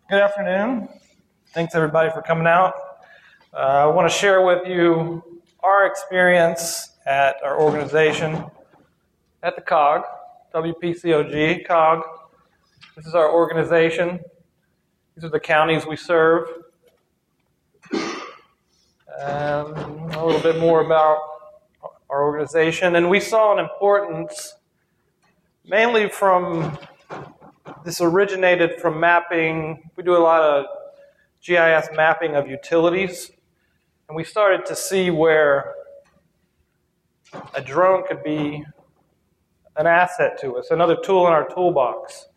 Good afternoon. Thanks everybody for coming out. I want to share with you our experience at our organization at the COG, WPCOG, COG. This is our organization. These are the counties we serve. A little bit more about our organization. And we saw an importance mainly from, this originated from mapping. We do a lot of GIS mapping of utilities. And we started to see where a drone could be an asset to us, another tool in our toolbox.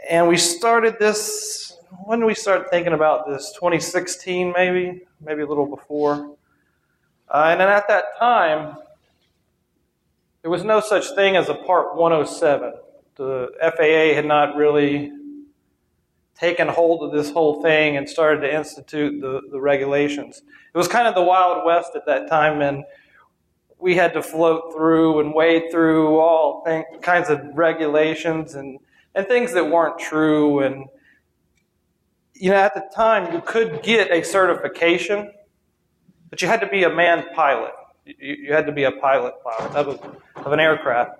And we started this, when did we start thinking about this? 2016 maybe a little before. And then at that time, there was no such thing as a Part 107. The FAA had not really taken hold of this whole thing and started to institute the regulations. It was kind of the Wild West at that time, and we had to float through and wade through all kinds of regulations and things that weren't true. And at the time, you could get a certification, but you had to be a manned pilot. You had to be a pilot of an aircraft.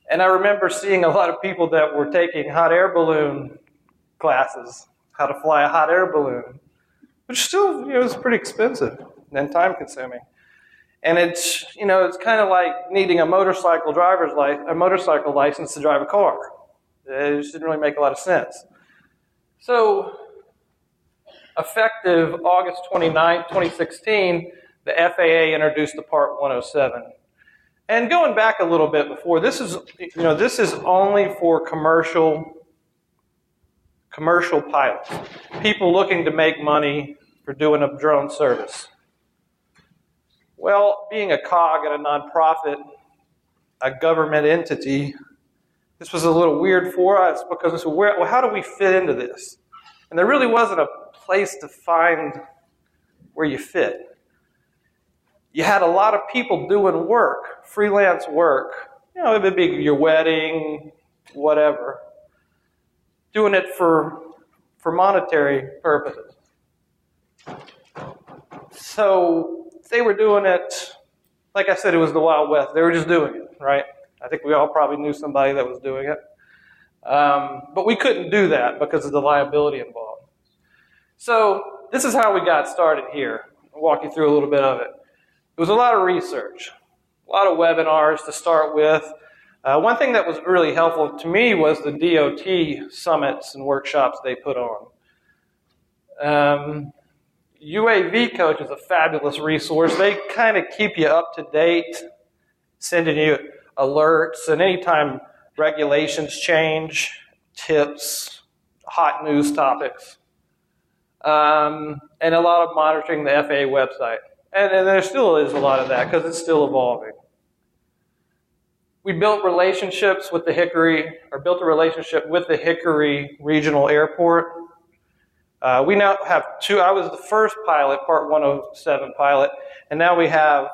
And I remember seeing a lot of people that were taking hot air balloon classes, how to fly a hot air balloon, which still was pretty expensive and time consuming. And it's kind of like needing a motorcycle license to drive a car. It just didn't really make a lot of sense. So, effective August 29, 2016, the FAA introduced the Part 107. And going back a little bit before, this is only for commercial pilots, people looking to make money for doing a drone service. Well, being a COG at a nonprofit, a government entity, this was a little weird for us because how do we fit into this? And there really wasn't a place to find where you fit. You had a lot of people doing work, freelance work. It would be your wedding, whatever, doing it for monetary purposes. So they were doing it, like I said, it was the Wild West. They were just doing it, right? I think we all probably knew somebody that was doing it. But we couldn't do that because of the liability involved. So this is how we got started here. I'll walk you through a little bit of it. It was a lot of research, a lot of webinars to start with. One thing that was really helpful to me was the DOT summits and workshops they put on. UAV Coach is a fabulous resource. They kind of keep you up to date, sending you alerts, and anytime regulations change, tips, hot news topics, and a lot of monitoring the FAA website. And there still is a lot of that because it's still evolving. We built relationships with built a relationship with the Hickory Regional Airport. We now have two. I was the first pilot, Part 107 pilot, and now we have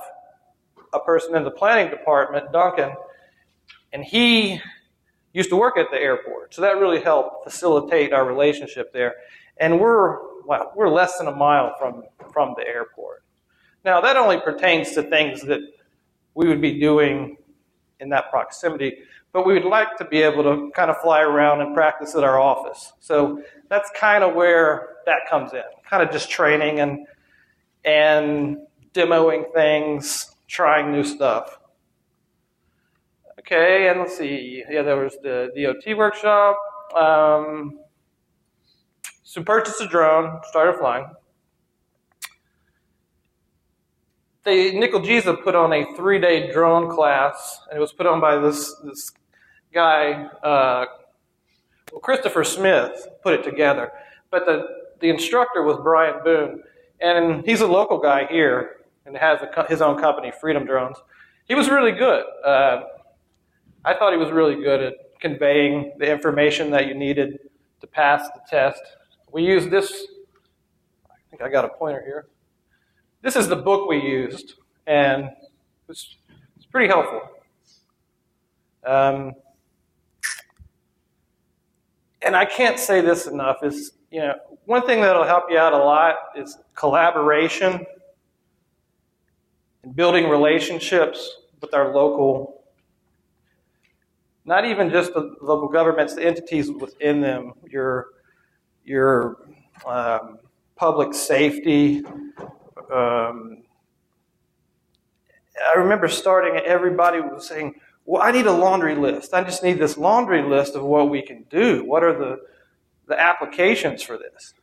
a person in the planning department, Duncan, and he used to work at the airport. So that really helped facilitate our relationship there. And we're less than a mile from the airport. Now, that only pertains to things that we would be doing in that proximity, but we would like to be able to kind of fly around and practice at our office. So that's kind of where that comes in, kind of just training and demoing things, trying new stuff. Okay, and let's see. Yeah, there was the DOT workshop. So purchased a drone, started flying. Nickel Giza put on a 3-day drone class, and it was put on by this guy, Christopher Smith put it together. But the instructor was Brian Boone, and he's a local guy here and has his own company, Freedom Drones. He was really good. I thought he was really good at conveying the information that you needed to pass the test. We used this, I think I got a pointer here. This is the book we used, and it's pretty helpful. And I can't say this enough, is, one thing that'll help you out a lot is collaboration and building relationships with our local, not even just the local governments, the entities within them, your public safety. I remember starting, everybody was saying, well, I need a laundry list. I just need this laundry list of what we can do. What are the applications for this?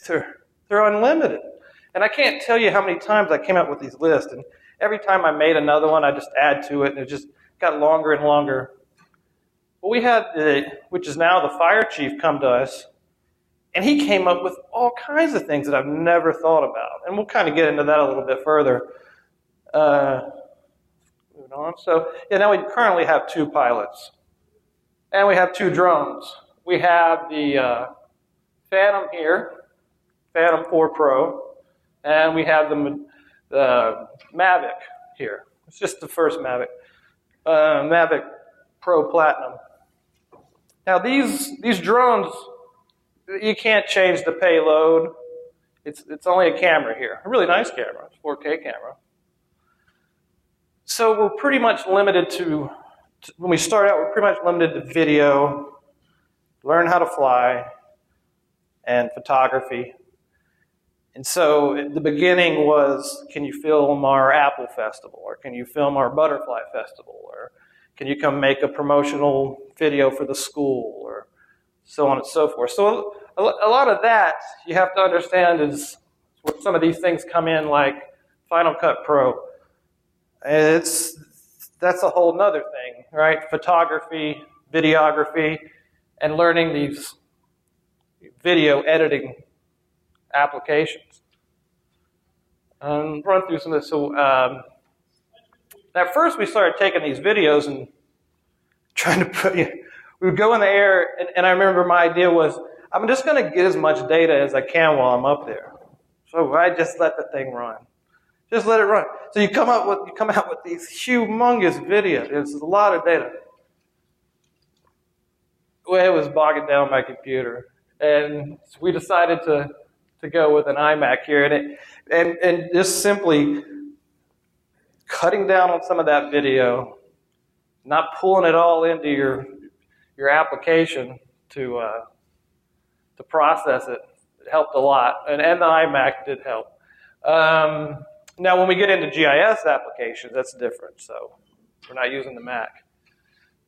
They're unlimited. And I can't tell you how many times I came up with these lists. And every time I made another one, I just add to it, and it just got longer and longer. But we had, which is now the fire chief, come to us, and he came up with all kinds of things that I've never thought about. And we'll kind of get into that a little bit further. Moving on. So, now we currently have 2 pilots. And we have 2 drones. We have the Phantom here, Phantom 4 Pro, and we have the Mavic here. It's just the first Mavic. Mavic Pro Platinum. Now these drones, you can't change the payload. It's only a camera here. A really nice camera. It's a 4K camera. So we're pretty much limited to, when we start out, we're pretty much limited to video, learn how to fly, and photography. And so at the beginning was, can you film our Apple Festival? Or can you film our Butterfly Festival? Or can you come make a promotional video for the school? Or so on and so forth. So a lot of that, you have to understand, is where some of these things come in, like Final Cut Pro. That's a whole nother thing, right? Photography, videography, and learning these video editing applications. Run through some of this. So at first we started taking these videos and trying to put, we would go in the air, and I remember my idea was, I'm just going to get as much data as I can while I'm up there. So I just let the thing run. Just let it run. So you come out with these humongous videos. It's a lot of data. Well, it was bogging down my computer, and so we decided to go with an iMac here, and just simply cutting down on some of that video, not pulling it all into your application to process it. It helped a lot, and the iMac did help. Now, when we get into GIS applications, that's different. So we're not using the Mac.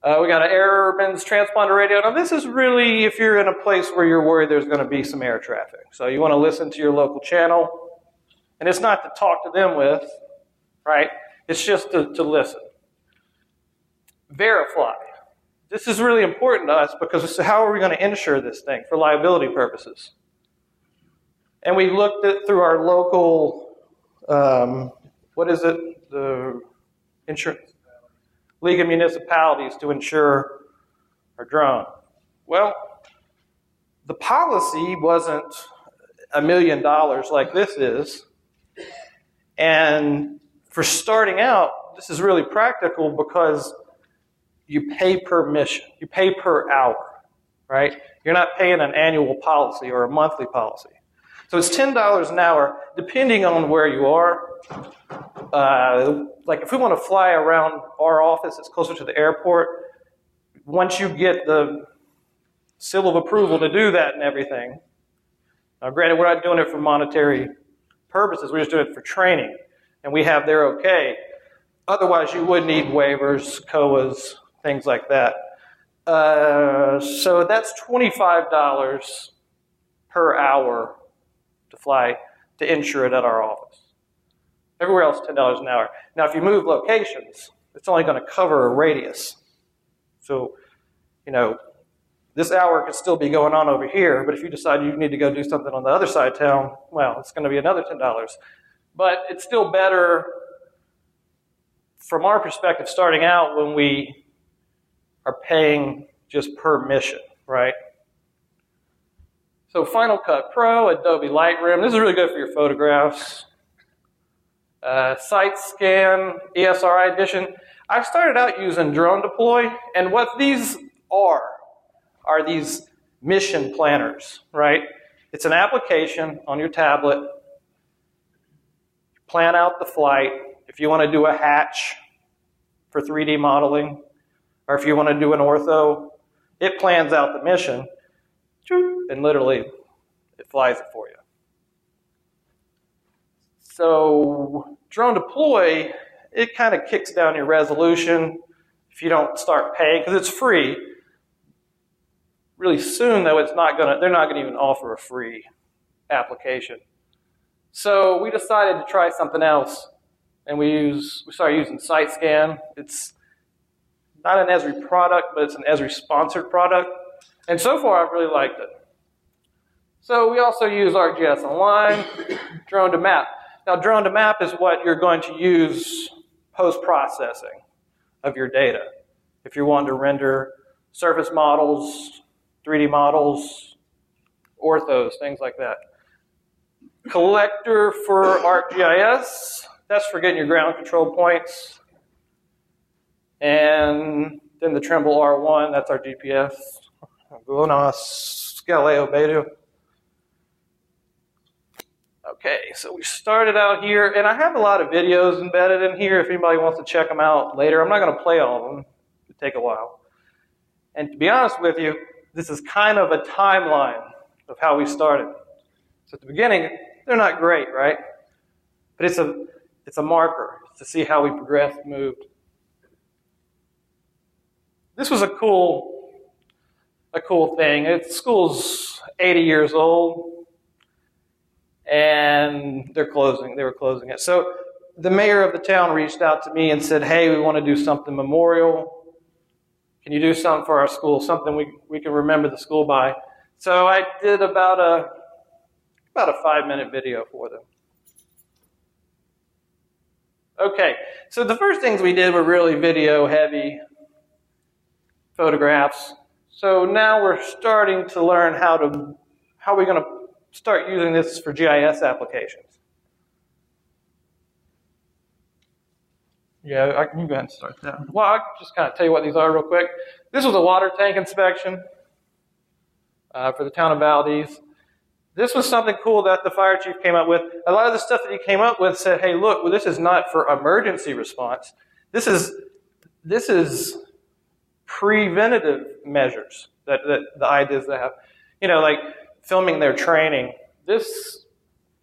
We got an Airman's transponder radio. Now, this is really if you're in a place where you're worried there's going to be some air traffic. So you want to listen to your local channel. And it's not to talk to them with, right? It's just to listen. Verify. This is really important to us because how are we going to insure this thing for liability purposes? And we looked at through our local, the insurance League of Municipalities to insure our drone. Well, the policy wasn't $1 million like this is. And for starting out, this is really practical because you pay per mission. You pay per hour, right? You're not paying an annual policy or a monthly policy. So it's $10 an hour, depending on where you are. Like if we want to fly around our office, it's closer to the airport. Once you get the seal of approval to do that and everything, now granted, we're not doing it for monetary purposes. We're just doing it for training, and we have their okay. Otherwise, you would need waivers, COAs, things like that. So that's $25 per hour to fly, to insure it at our office. Everywhere else, $10 an hour. Now, if you move locations, it's only going to cover a radius. So, this hour could still be going on over here, but if you decide you need to go do something on the other side of town, well, it's going to be another $10. But it's still better, from our perspective, starting out when we are paying just per mission, right? So Final Cut Pro, Adobe Lightroom. This is really good for your photographs. Site Scan, ESRI Edition. I started out using Drone Deploy, and what these are these mission planners, right? It's an application on your tablet. Plan out the flight. If you want to do a hatch for 3D modeling, or if you want to do an ortho, it plans out the mission, and literally it flies it for you. So drone deploy, it kind of kicks down your resolution if you don't start paying, because it's free. Really soon, though, they're not gonna even offer a free application. So we decided to try something else, and we started using SiteScan. It's not an Esri product, but it's an Esri sponsored product. And so far, I've really liked it. So we also use ArcGIS Online, Drone to Map. Now, Drone to Map is what you're going to use post-processing of your data. If you're wanting to render surface models, 3D models, orthos, things like that. Collector for ArcGIS, that's for getting your ground control points. And then the Trimble R1, that's our GPS. GLONASS Galileo Beta. Okay, so we started out here, and I have a lot of videos embedded in here if anybody wants to check them out later. I'm not going to play all of them. It'll take a while. And to be honest with you, this is kind of a timeline of how we started. So at the beginning, they're not great, right? But it's a marker to see how we progressed, moved. This was a cool thing. The school's 80 years old, and they were closing it. So the mayor of the town reached out to me and said, hey, we want to do something memorial. Can you do something for our school, something we can remember the school by? So I did about a 5-minute video for them. Okay, so the first things we did were really video heavy photographs. So now we're starting to learn how we're going to start using this for GIS applications. Yeah, you can go ahead and start that. Well, I'll just kind of tell you what these are real quick. This was a water tank inspection for the town of Valdez. This was something cool that the fire chief came up with. A lot of the stuff that he came up with said, hey, look, well, this is not for emergency response. This is preventative measures that the ideas they have. You know, like filming their training. This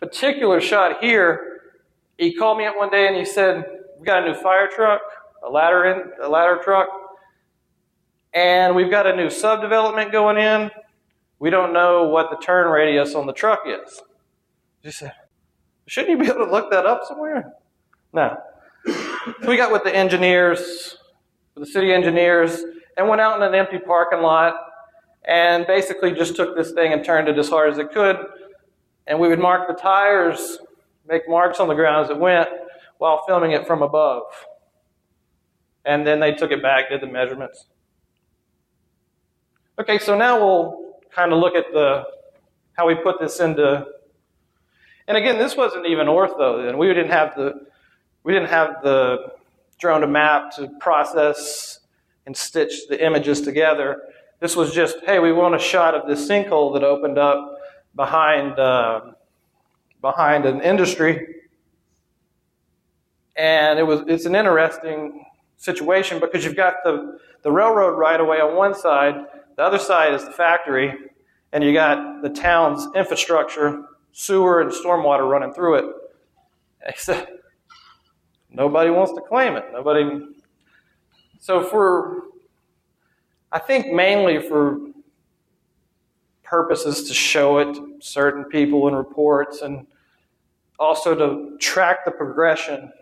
particular shot here, he called me up one day and he said, we've got a new fire truck, a ladder truck, and we've got a new subdevelopment going in. We don't know what the turn radius on the truck is. He said, shouldn't you be able to look that up somewhere? No. So we got with the engineers, with the city engineers, and went out in an empty parking lot and basically just took this thing and turned it as hard as it could. And we would mark the tires, make marks on the ground as it went while filming it from above. And then they took it back, did the measurements. Okay, so now we'll kind of look at how we put this into, and again, this wasn't even ortho then. We didn't have the drone to map to process and stitch the images together. This was just, hey, we want a shot of this sinkhole that opened up behind an industry. And it's an interesting situation because you've got the railroad right away on one side, the other side is the factory, and you got the town's infrastructure, sewer and stormwater running through it. Except nobody wants to claim it. So I think mainly for purposes to show it to certain people in reports and also to track the progression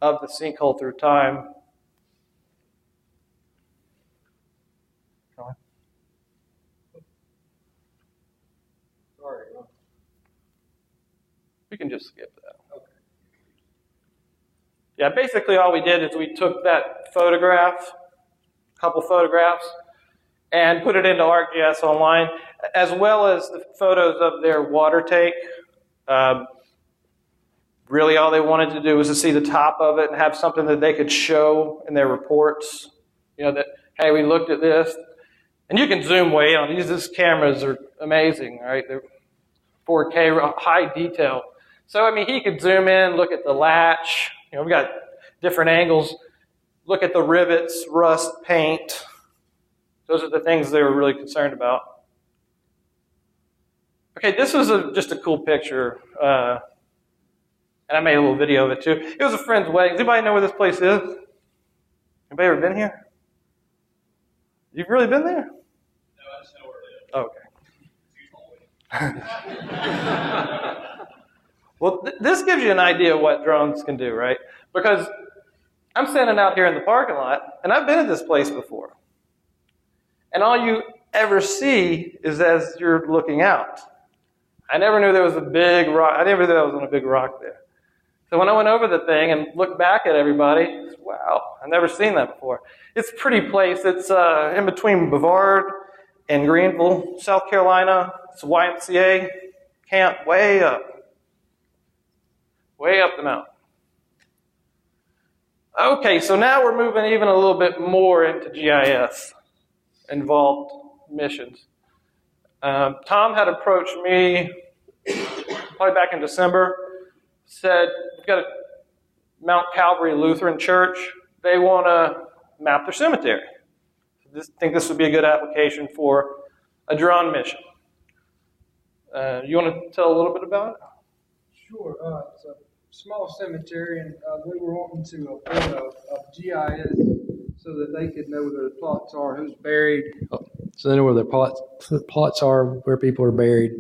of the sinkhole through time. Sorry. We can just skip that. Okay. Yeah, basically all we did is we took that photograph, a couple photographs, and put it into ArcGIS Online, as well as the photos of their water tank. Really all they wanted to do was to see the top of it and have something that they could show in their reports. You know, that, hey, we looked at this. And you can zoom way in. These cameras are amazing, right? They're 4K, high detail. So, I mean, he could zoom in, look at the latch. You know, we've got different angles. Look at the rivets, rust, paint. Those are the things they were really concerned about. Okay, this was just a cool picture. And I made a little video of it too. It was a friend's wedding. Does anybody know where this place is? Anybody ever been here? You've really been there? No, I just know where it is. Okay. Well, this gives you an idea of what drones can do, right? Because I'm standing out here in the parking lot, and I've been at this place before. And all you ever see is as you're looking out. I never knew there was a big rock. I never knew there was on a big rock there. So when I went over the thing and looked back at everybody, wow, I've never seen that before. It's a pretty place. It's in between Brevard and Greenville, South Carolina. It's a YMCA camp way up the mountain. Okay, so now we're moving even a little bit more into GIS involved missions. Tom had approached me probably back in December, said, we've got a Mount Calvary Lutheran Church. They want to map their cemetery. I think this would be a good application for a drone mission. You want to tell a little bit about it? Sure. It's a small cemetery, and we were wanting to put a GIS so that they could know where the plots are, who's buried. So they know where the plots are, where people are buried,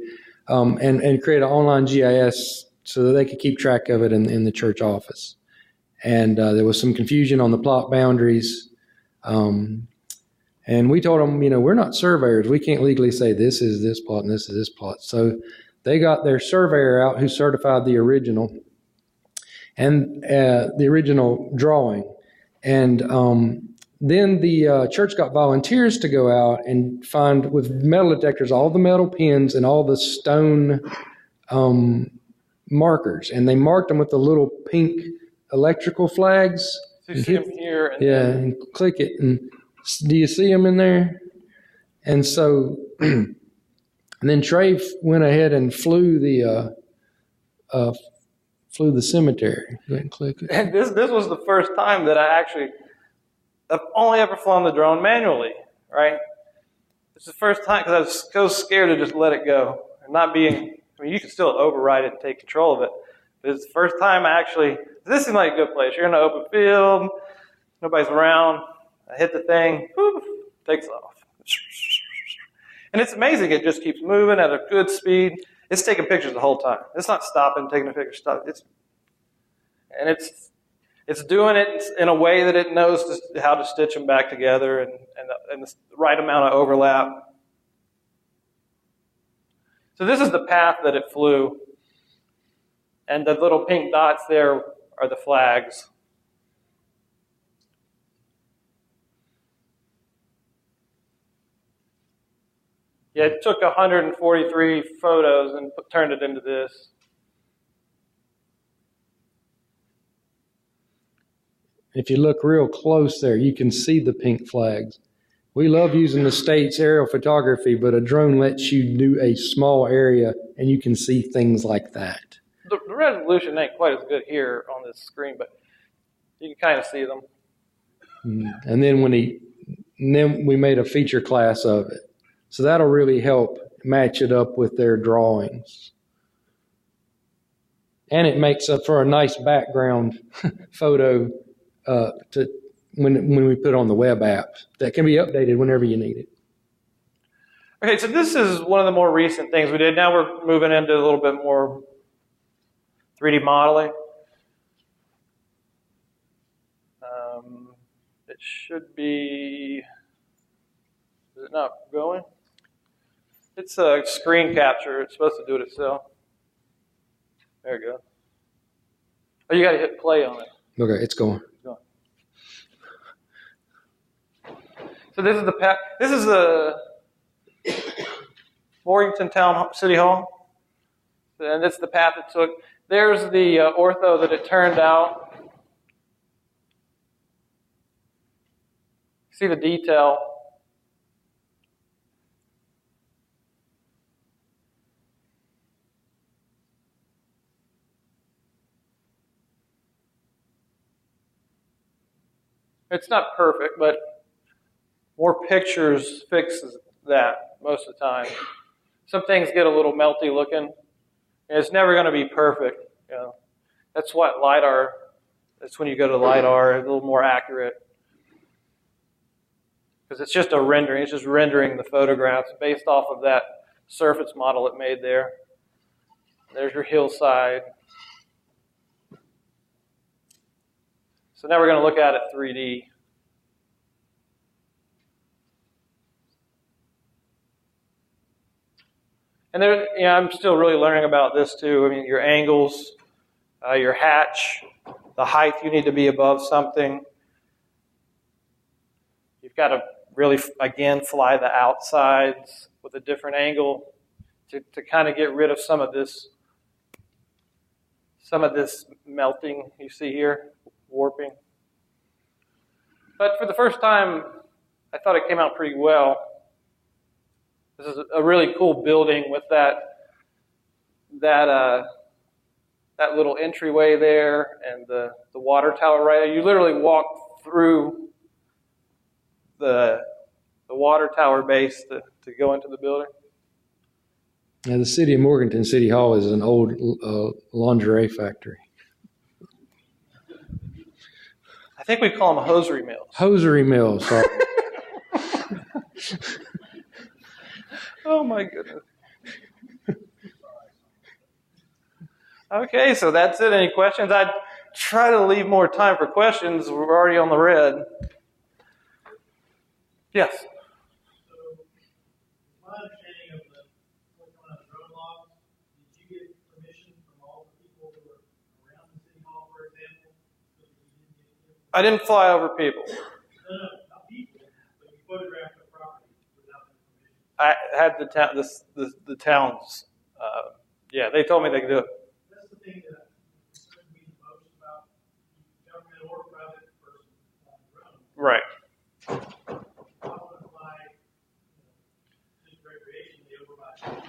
and create an online GIS so that they could keep track of it in the church office. And there was some confusion on the plot boundaries. And we told them, we're not surveyors. We can't legally say this is this plot and this is this plot. So they got their surveyor out who certified the original and the original drawing. And then the church got volunteers to go out and find with metal detectors all the metal pins and all the stone markers. And they marked them with the little pink electrical flags. So you see them here. And click it. And do you see them in there? And so, and then Trey went ahead and flew the cemetery. Go ahead and click it. And this was the first time that I've only ever flown the drone manually, right? It's the first time because I was so scared to just let it go and not being. I mean, you can still override it and take control of it, but it's the first time this seems like a good place. You're in an open field, nobody's around. I hit the thing, poof, takes off. And it's amazing. It just keeps moving at a good speed. It's taking pictures the whole time. It's not stopping, taking a picture, stop. It's doing it in a way that it knows how to stitch them back together and the right amount of overlap. So this is the path that it flew. And the little pink dots there are the flags. Yeah, it took 143 photos and turned it into this. If you look real close there, you can see the pink flags. We love using the state's aerial photography, but a drone lets you do a small area and you can see things like that. The resolution ain't quite as good here on this screen, but you can kind of see them. And then then we made a feature class of it. So that'll really help match it up with their drawings. And it makes up for a nice background photo when we put on the web app that can be updated whenever you need it. Okay, so this is one of the more recent things we did. Now we're moving into a little bit more 3D modeling. It should be, is it not going? It's a screen capture. It's supposed to do it itself. There you go. Oh, you got to hit play on it. Okay, it's going. So this is this is the Morganton Town City Hall, and it's the path it took. There's the ortho that it turned out. See the detail. It's not perfect, but more pictures fixes that most of the time. Some things get a little melty looking, and it's never going to be perfect. You know, that's what LiDAR. That's when you go to LiDAR, a little more accurate, because it's just a rendering. It's just rendering the photographs based off of that surface model it made there. There's your hillside. So now we're going to look at it 3D. And there, you know, I'm still really learning about this too. I mean, your angles, your hatch, the height you need to be above something. You've got to really, again, fly the outsides with a different angle to kind of get rid of some of this melting you see here, warping. But for the first time, I thought it came out pretty well. This is a really cool building with that little entryway there and the water tower right there. You literally walk through the water tower base to go into the building. Now, the city of Morganton City Hall is an old lingerie factory. I think we call them hosiery mills. Hosiery mill, sorry. Oh my goodness. Okay, so that's it. Any questions? I'd try to leave more time for questions. We're already on the red. Yes. So, my understanding of what's going on in the drone logs, did you get permission from all the people who were around the city hall, for example? So that you didn't get I didn't fly over people. No, not people, but you photographed the property without the permission. I had the towns. Yeah, they told me they could do it. That's the thing that concerns me the most about government or private person flying drones. Right. I want to fly, just recreationally over my and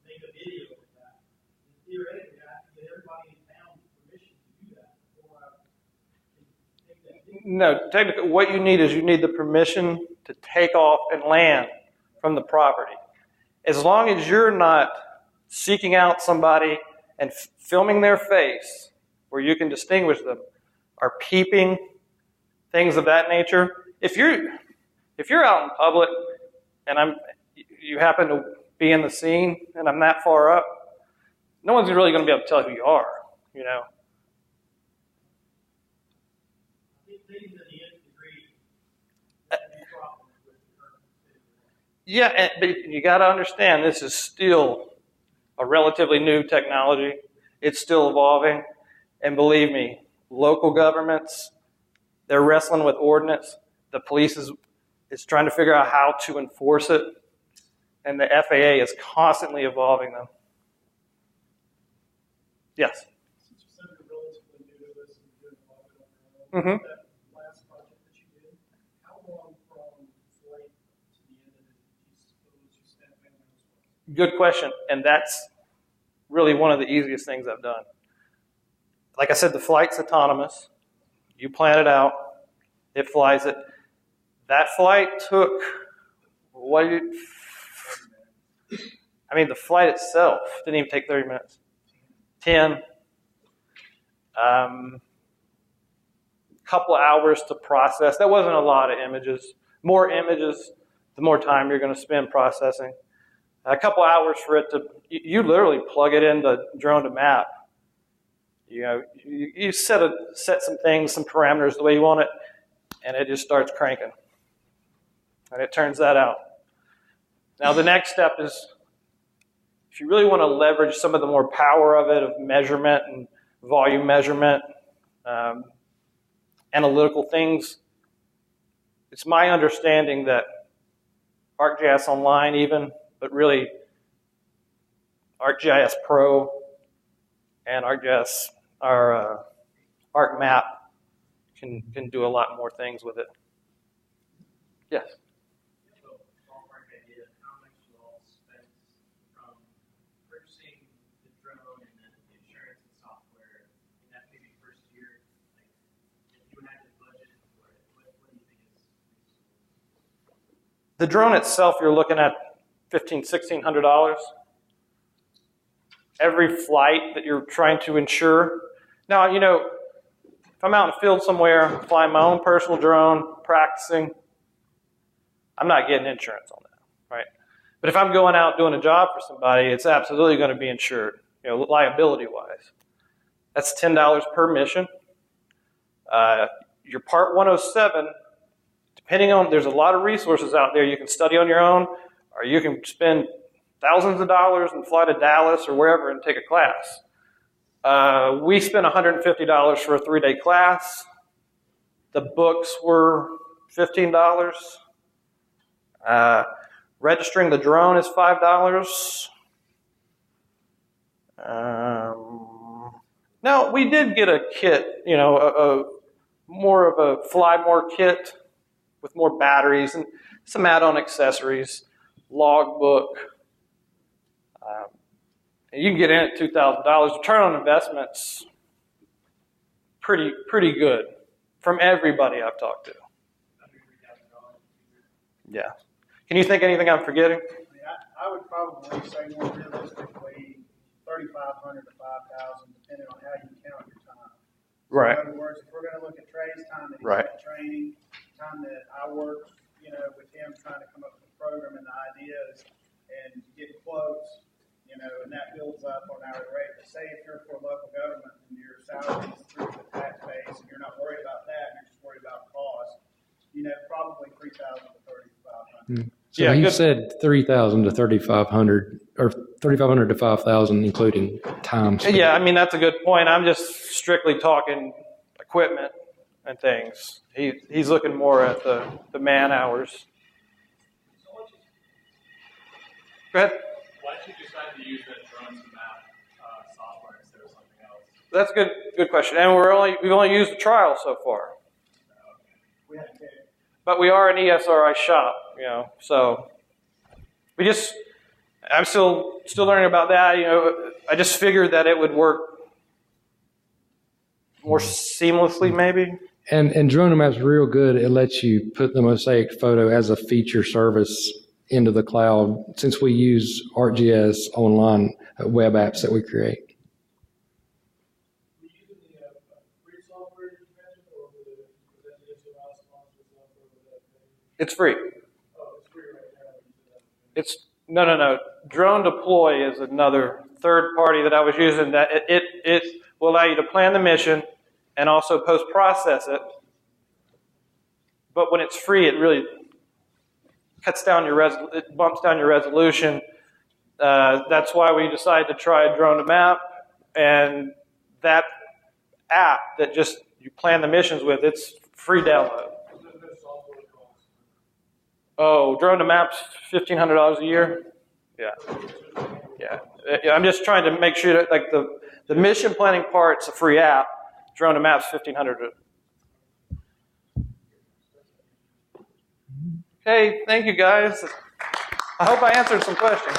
make a video of that. And theoretically, I have to get everybody in town permission to do that before I can take that video. No, technically, what you need is you need the permission to take off and land from the property. As long as you're not seeking out somebody and filming their face where you can distinguish them, or peeping, things of that nature. If you're out in public and you happen to be in the scene and I'm that far up, no one's really going to be able to tell who you are, you know. I think things in the nth degree have been problems with the current state of the law. Yeah, but you got to understand this is still a relatively new technology. It's still evolving. And believe me, local governments, they're wrestling with ordinance. The police is trying to figure out how to enforce it. And the FAA is constantly evolving them. Yes? Since you said you're relatively new to this and doing a lot of it on your own, that last project that you did, how long from flight to the end of it do you suppose you spent filming this was? Good question. And that's really one of the easiest things I've done. Like I said, the flight's autonomous. You plan it out. It flies it. That flight took, the flight itself didn't even take 30 minutes. 10. Couple of hours to process. That wasn't a lot of images. More images, the more time you're going to spend processing. A couple of hours for it to, you literally plug it into drone to map. You know, you set some things, some parameters the way you want it, and it just starts cranking. And it turns that out. Now the next step is, if you really want to leverage some of the more power of it, of measurement and volume measurement, analytical things, it's my understanding that ArcGIS Online even, but really ArcGIS Pro and ArcGIS, our ArcMap can do a lot more things with it. Yes? So, ballpark idea, how much you all spent from purchasing the drone and then the insurance and software in that maybe first year? Like, if you The drone itself, you're looking at $1,500–1,600. Every flight that you're trying to insure. Now, you know, if I'm out in the field somewhere, flying my own personal drone, practicing, I'm not getting insurance on that, right? But if I'm going out doing a job for somebody, it's absolutely going to be insured, you know, liability-wise. That's $10 per mission. Your Part 107, depending on, there's a lot of resources out there. You can study on your own, or you can spend thousands of dollars and fly to Dallas or wherever and take a class. We spent $150 for a 3-day class. The books were $15. Registering the drone is $5. Now, we did get a kit, you know, more of a fly more kit with more batteries and some add-on accessories, logbook. You can get in at $2,000. Return on investment's pretty good from everybody I've talked to. Yeah. Can you think anything I'm forgetting? I would probably say more realistically, 3,500 to 5,000, depending on how you count your time. Right. In other words, if we're going to look at Trey's time that he's Right. got training, time that I worked, you know, with him trying to come up with the program and the ideas and get quotes, you know, and that builds up on hourly rate. But say if you're for local government and your salary is through the tax base and you're not worried about that, you're just worried about cost, you know, probably 3,000 to 3,500. So Yeah, you good. said 3,000 to 3,500, or 3,500 to 5,000, including time spent. Yeah, I mean, that's a good point. I'm just strictly talking equipment and things. He's looking more at the man hours. Go ahead. Why did you decide to use that drone to map software instead of something else? That's a good question. And we've only used the trial so far. We had to take But we are an ESRI shop, you know, so I'm still learning about that, you know. I just figured that it would work more seamlessly, maybe. And Drone Map's real good. It lets you put the mosaic photo as a feature service into the cloud, since we use ArcGIS online web apps that we create. we using the free software you mentioned, or was that the sUAS sponsored software? It's free. Oh, it's free right now. It's no. Drone Deploy is another third party that I was using. That it will allow you to plan the mission and also post process it. But when it's free, it really cuts down it bumps down your resolution. That's why we decided to try Drone to Map, and that app that just you plan the missions with, it's free download. Oh, Drone to Map's $1,500 a year. Yeah. I'm just trying to make sure that, like, the mission planning part's a free app. Drone to Map's $1,500. Okay, thank you guys. I hope I answered some questions.